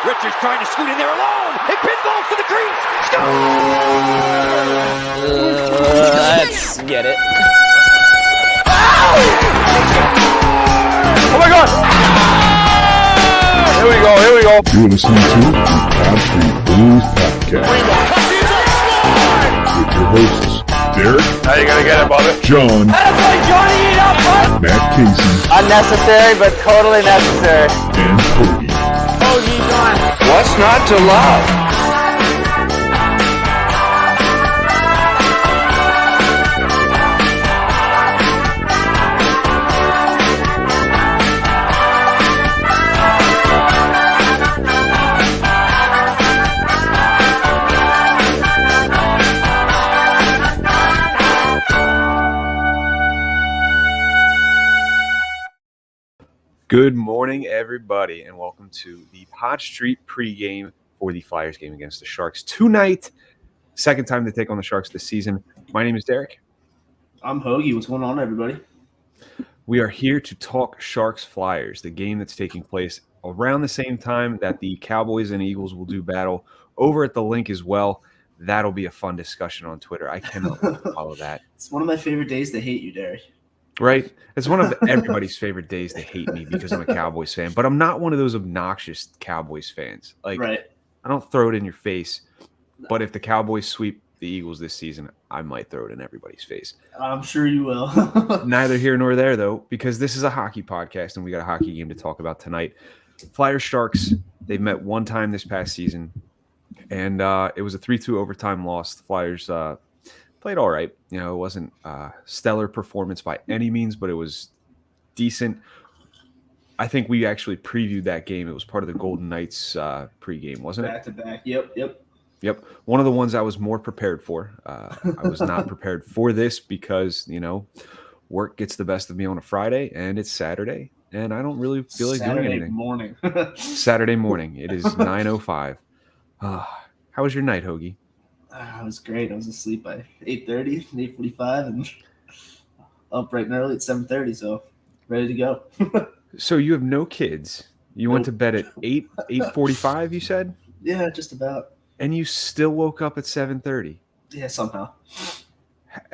Richards trying to scoot in there alone. It pinballs to the crease. Let's get it. Oh my God! Here we go. You're listening to the Pod Street Blues Podcast with your hosts, Derek. How you gonna get it, Bobby? John. Matt Casey. Unnecessary, but totally necessary. And Hoagie. What's not to love? Good morning, everybody, and welcome to the Pod Street pregame for the Flyers game against the Sharks tonight. Second time to take on the Sharks this season. My name is Derek. I'm Hoagie. What's going on, everybody? We are here to talk Sharks-Flyers, the game that's taking place around the same time that the Cowboys and Eagles will do battle over at the link as well. That'll be a fun discussion on Twitter. I cannot wait to follow that. It's one of my favorite days to hate you, Derek. Right? It's one of everybody's favorite days to hate me because I'm a Cowboys fan, but I'm not one of those obnoxious Cowboys fans. Like, Right. I don't throw it in your face, but if the Cowboys sweep the Eagles this season, I might throw it in everybody's face. I'm sure you will. Neither here nor there, though, because this is a hockey podcast and we got a hockey game to talk about tonight. Flyers Sharks, they've met one time this past season, and it was a 3-2 overtime loss. The Flyers played all right. You know, it wasn't a stellar performance by any means, but it was decent. I think we actually previewed that game. It was part of the Golden Knights pregame, wasn't it? Back to back. Yep. One of the ones I was more prepared for. I was not prepared for this because, you know, work gets the best of me on a Friday, and it's Saturday, and I don't really feel like doing anything. Saturday morning. It is 9:05. How was your night, Hoagie? It was great. I was asleep by 8:30, 8:45, and up bright and early at 7:30, so ready to go. So you have no kids. You went to bed at 8:45, you said? Yeah, just about. And you still woke up at 7:30. Yeah, somehow.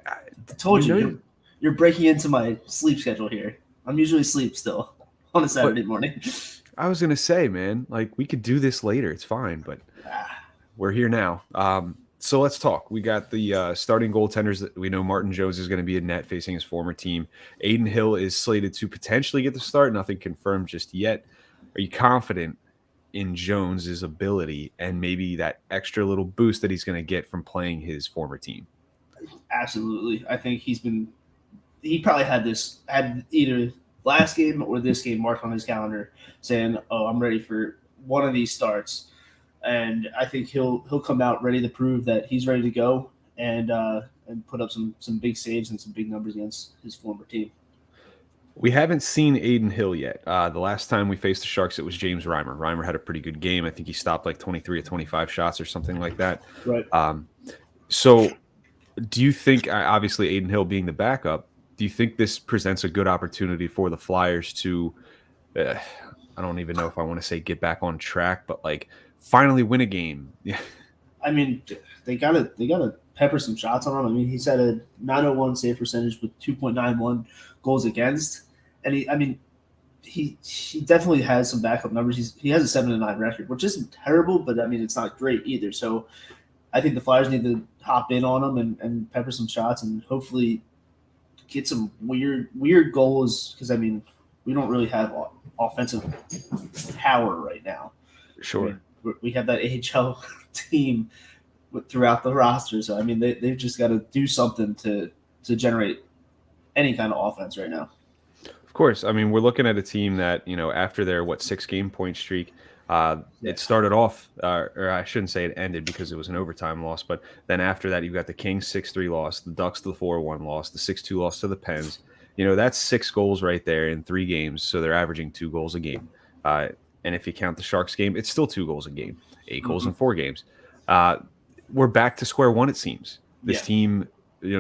I told you, you're breaking into my sleep schedule here. I'm usually asleep still on a Saturday morning. I was going to say, man, like we could do this later. It's fine, but we're here now. So let's talk. We got the starting goaltenders. We know Martin Jones is going to be in net facing his former team. Adin Hill is slated to potentially get the start. Nothing confirmed just yet. Are you confident in Jones's ability and maybe that extra little boost that he's going to get from playing his former team? Absolutely. I think he probably had either last game or this game marked on his calendar saying, oh, I'm ready for one of these starts. And I think he'll come out ready to prove that he's ready to go and put up some big saves and some big numbers against his former team. We haven't seen Adin Hill yet. The last time we faced the Sharks, it was James Reimer. Reimer had a pretty good game. I think he stopped like 23 of 25 shots or something like that. Right. So do you think, obviously Adin Hill being the backup, do you think this presents a good opportunity for the Flyers to, I don't even know if I want to say get back on track, but like finally win a game? Yeah. I mean, they gotta pepper some shots on him. I mean, he's had a 901 save percentage with 2.91 goals against, and he definitely has some backup numbers. He has a 7-9 record, which isn't terrible, but I mean it's not great either. So I think the Flyers need to hop in on him and pepper some shots and hopefully get some weird goals because I mean we don't really have offensive power right now. Sure. I mean, we have that AHL team throughout the roster. So, I mean, they've just got to do something to generate any kind of offense right now. Of course. I mean, we're looking at a team that, you know, after their, 6-game point streak, it started off, or I shouldn't say it ended because it was an overtime loss, but then after that, you've got the Kings 6-3 loss, the Ducks the 4-1 loss, the 6-2 loss to the Pens. You know, that's 6 goals right there in 3 games. So they're averaging 2 goals a game. And if you count the Sharks game, it's still 2 goals a game, 8 goals in 4 games. We're back to square one, it seems. This team,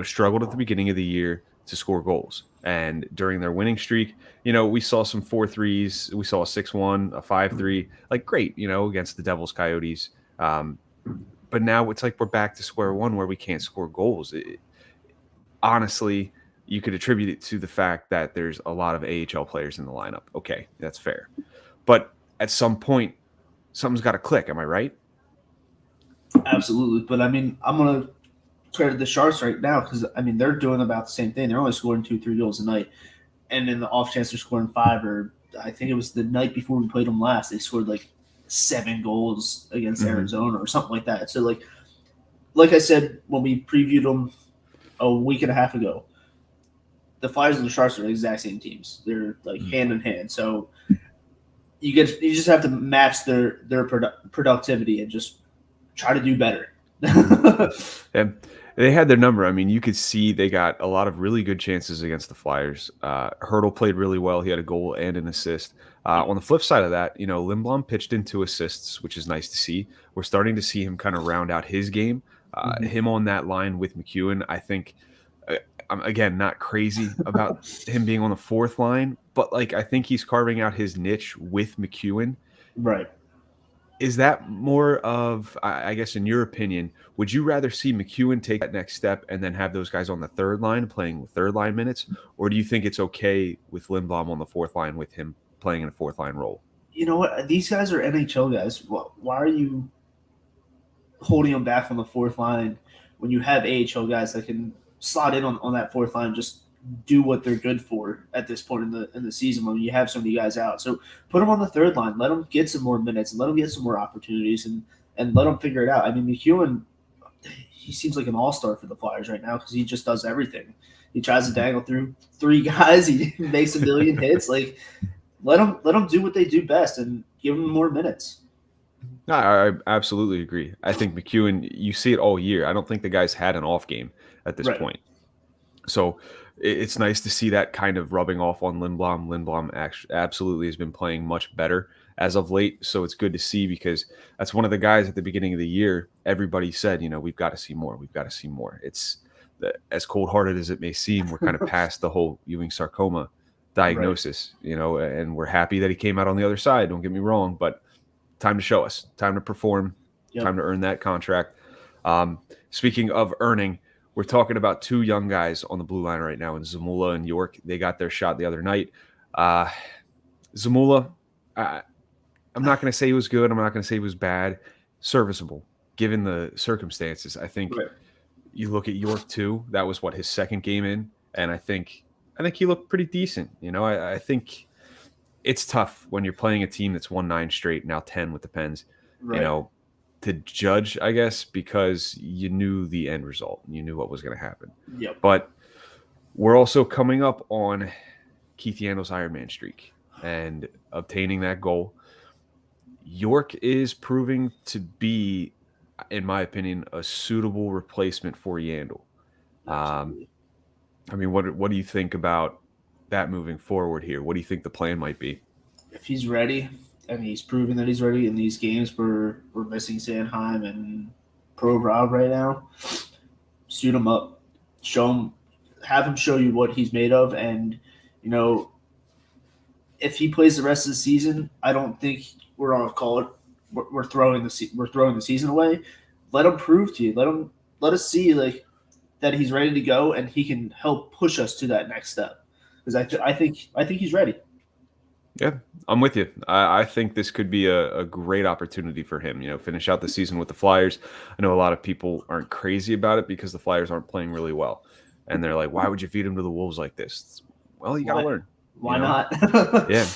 struggled at the beginning of the year to score goals. And during their winning streak, we saw some 4-3s. We saw a 6-1, a 5-3, like great, against the Devils Coyotes. But now it's like we're back to square one where we can't score goals. Honestly, you could attribute it to the fact that there's a lot of AHL players in the lineup. Okay, that's fair. But at some point, something's got to click. Am I right? Absolutely. But I mean, I'm going to credit the Sharks right now because, I mean, they're doing about the same thing. They're only scoring 2-3 goals a night. And in the off chance they're scoring 5, or I think it was the night before we played them last, they scored like 7 goals against Arizona or something like that. So, like I said when we previewed them a week and a half ago, the Flyers and the Sharks are the exact same teams. They're like hand in hand. So you just have to match their productivity and just try to do better. Yeah, they had their number. I mean, you could see they got a lot of really good chances against the Flyers. Hurdle played really well. He had a goal and an assist. On the flip side of that, Lindblom pitched in 2 assists, which is nice to see. We're starting to see him kind of round out his game. Him on that line with McEwen, I think, I'm again not crazy about him being on the 4th line, but I think he's carving out his niche with McEwen. Right. Is that more of, I guess, in your opinion, would you rather see McEwen take that next step and then have those guys on the 3rd line playing with 3rd line minutes? Or do you think it's okay with Lindblom on the 4th line with him playing in a 4th line role? You know what? These guys are NHL guys. Why are you holding them back on the 4th line when you have AHL guys that can slot in on that 4th line and just do what they're good for at this point in the season when you have so many guys out? So put them on the 3rd line, let them get some more minutes, and let them get some more opportunities, and let them figure it out. I mean, McEwen, he seems like an all-star for the Flyers right now because he just does everything. He tries to dangle through 3 guys. He makes a million hits. Let them do what they do best and give them more minutes. No, I absolutely agree. I think McEwen, you see it all year. I don't think the guy's had an off game at this point. So it's nice to see that kind of rubbing off on Lindblom. Lindblom absolutely has been playing much better as of late. So it's good to see because that's one of the guys at the beginning of the year. Everybody said, we've got to see more. We've got to see more. It's as cold-hearted as it may seem, we're kind of past the whole Ewing sarcoma diagnosis, and we're happy that he came out on the other side. Don't get me wrong, but time to show us, time to perform, time to earn that contract. Speaking of earning, we're talking about 2 young guys on the blue line right now in Zamula and York. They got their shot the other night. Zamula, I'm not going to say he was good. I'm not going to say he was bad. Serviceable, given the circumstances. I think you look at York too. That was his 2nd game in, and I think he looked pretty decent. I think it's tough when you're playing a team that's won 9 straight, now 10 with the Pens. To judge, I guess, because you knew the end result. You knew what was going to happen. Yep. But we're also coming up on Keith Yandle's Ironman streak and obtaining that goal. York is proving to be, in my opinion, a suitable replacement for Yandle. I mean, what do you think about that moving forward here? What do you think the plan might be? If he's ready, and he's proven that he's ready in these games we're missing Sanheim and Provorov right now, suit him up. Have him show you what he's made of, and if he plays the rest of the season, I don't think we're on a call it. We're throwing the season away. Let him prove to you. Let us see that he's ready to go and he can help push us to that next step. Because I think he's ready. Yeah, I'm with you. I think this could be a great opportunity for him. Finish out the season with the Flyers. I know a lot of people aren't crazy about it because the Flyers aren't playing really well, and they're like, "Why would you feed him to the Wolves like this?" Well, you got to learn. Why not? Yeah,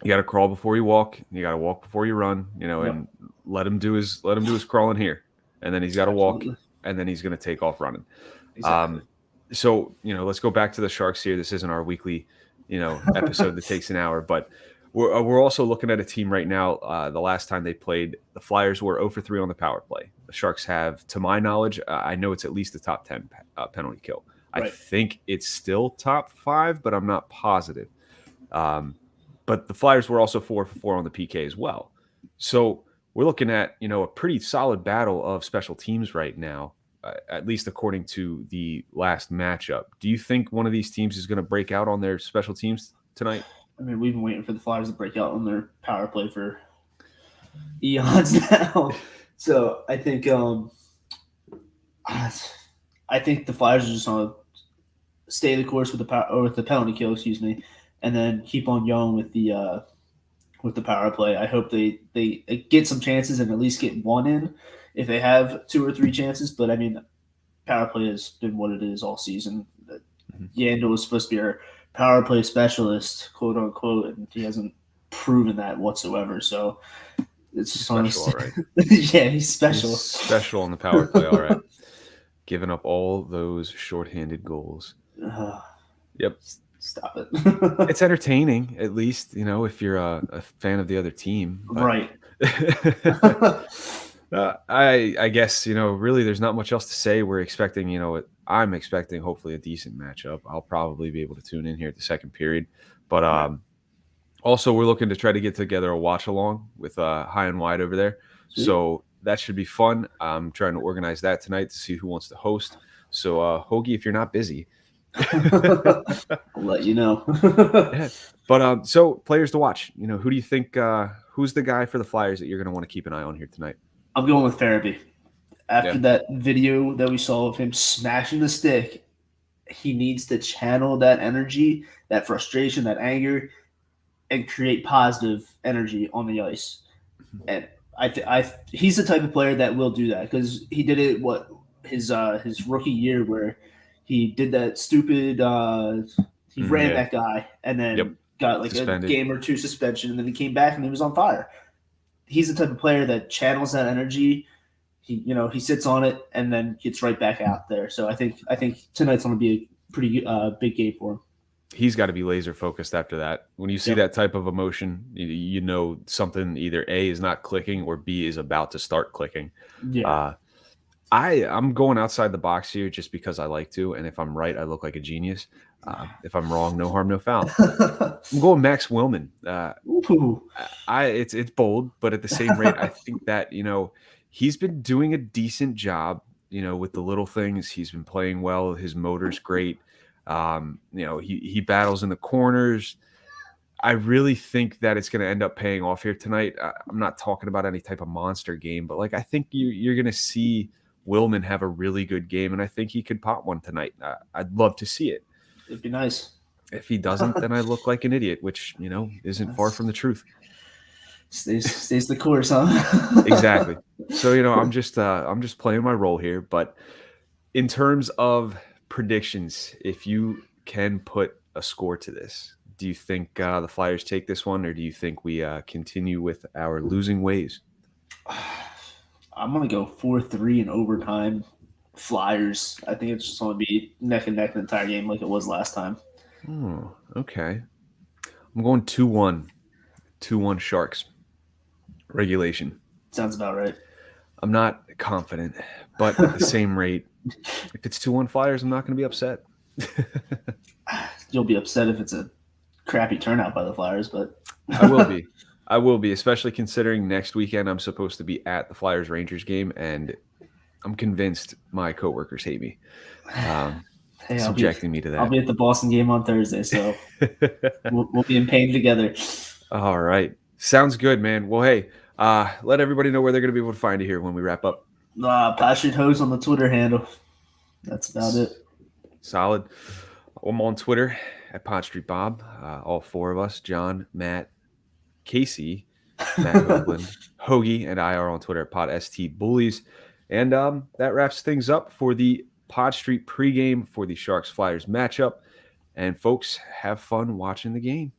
you got to crawl before you walk. You got to walk before you run. And let him do his crawling here, and then he's got to walk, and then he's going to take off running. Exactly. So let's go back to the Sharks here. This isn't our weekly episode that takes an hour, but we're also looking at a team right now. The last time they played, the Flyers were 0 for 3 on the power play. The Sharks have, to my knowledge, I know it's at least a top 10 penalty kill. Right. I think it's still top 5, but I'm not positive. But the Flyers were also 4 for 4 on the PK as well. So we're looking at a pretty solid battle of special teams right now. at least according to the last matchup. Do you think one of these teams is going to break out on their special teams tonight? I mean, we've been waiting for the Flyers to break out on their power play for eons now. So I think the Flyers are just going to stay the course with the penalty kill, and then keep on going with the power play. I hope they get some chances and at least get one in if they have 2 or 3 chances. But I mean, power play has been what it is all season. Yandel was supposed to be our power play specialist, quote unquote, and he hasn't proven that whatsoever. So it's just special, all right. Yeah, he's special. He's special on the power play, all right. Giving up all those shorthanded goals. Yep. Stop it. It's entertaining, at least, if you're a fan of the other team. But, right. I guess, really there's not much else to say. We're expecting, I'm expecting hopefully a decent matchup. I'll probably be able to tune in here at the second period. But also we're looking to try to get together a watch along with High and Wide over there. Sweet. So that should be fun. I'm trying to organize that tonight to see who wants to host. So Hoagie, if you're not busy, I'll let you know. Yeah. But so players to watch, who do you think who's the guy for the Flyers that you're going to want to keep an eye on here tonight? I'm going with Farabee. After that video that we saw of him smashing the stick, he needs to channel that energy, that frustration, that anger, and create positive energy on the ice. And he's the type of player that will do that because he did it his rookie year where he did that stupid he ran that guy and then got like suspended. A game or 2 suspension, and then he came back and he was on fire. He's the type of player that channels that energy. He sits on it and then gets right back out there. So I think tonight's going to be a pretty big game for him. He's got to be laser focused after that. When you see that type of emotion, you know something either A is not clicking or B is about to start clicking. Yeah. I'm going outside the box here just because I like to, and if I'm right, I look like a genius. If I'm wrong, no harm, no foul. I'm going Max Willman. It's bold, but at the same rate, I think that he's been doing a decent job. With the little things, he's been playing well. His motor's great. He battles in the corners. I really think that it's going to end up paying off here tonight. I'm not talking about any type of monster game, but I think you're going to see Willman have a really good game, and I think he could pop one tonight. I'd love to see it. It'd be nice. If he doesn't, then I look like an idiot, which isn't far from the truth. Stays the course, huh? Exactly. So I'm just playing my role here. But in terms of predictions, if you can put a score to this, do you think the Flyers take this one, or do you think we continue with our losing ways? I'm going to go 4-3 in overtime. Flyers. I think it's just going to be neck and neck the entire game like it was last time. Oh, okay. I'm going 2-1. 2-1 Sharks. Regulation. Sounds about right. I'm not confident, but at the same rate, if it's 2-1 Flyers, I'm not going to be upset. You'll be upset if it's a crappy turnout by the Flyers, but I will be, especially considering next weekend I'm supposed to be at the Flyers-Rangers game, and I'm convinced my coworkers hate me, subjecting me to that. I'll be at the Boston game on Thursday, so we'll be in pain together. All right. Sounds good, man. Well, hey, let everybody know where they're going to be able to find you here when we wrap up. Passionate Hoags on the Twitter handle. That's about it. Solid. I'm on Twitter at Pod Street Bob. All 4 of us, John, Matt, Casey, Matt Hoagland, Hoagie, and I are on Twitter at PodSTBullies. And that wraps things up for the Pod Street pregame for the Sharks-Flyers matchup. And folks, have fun watching the game.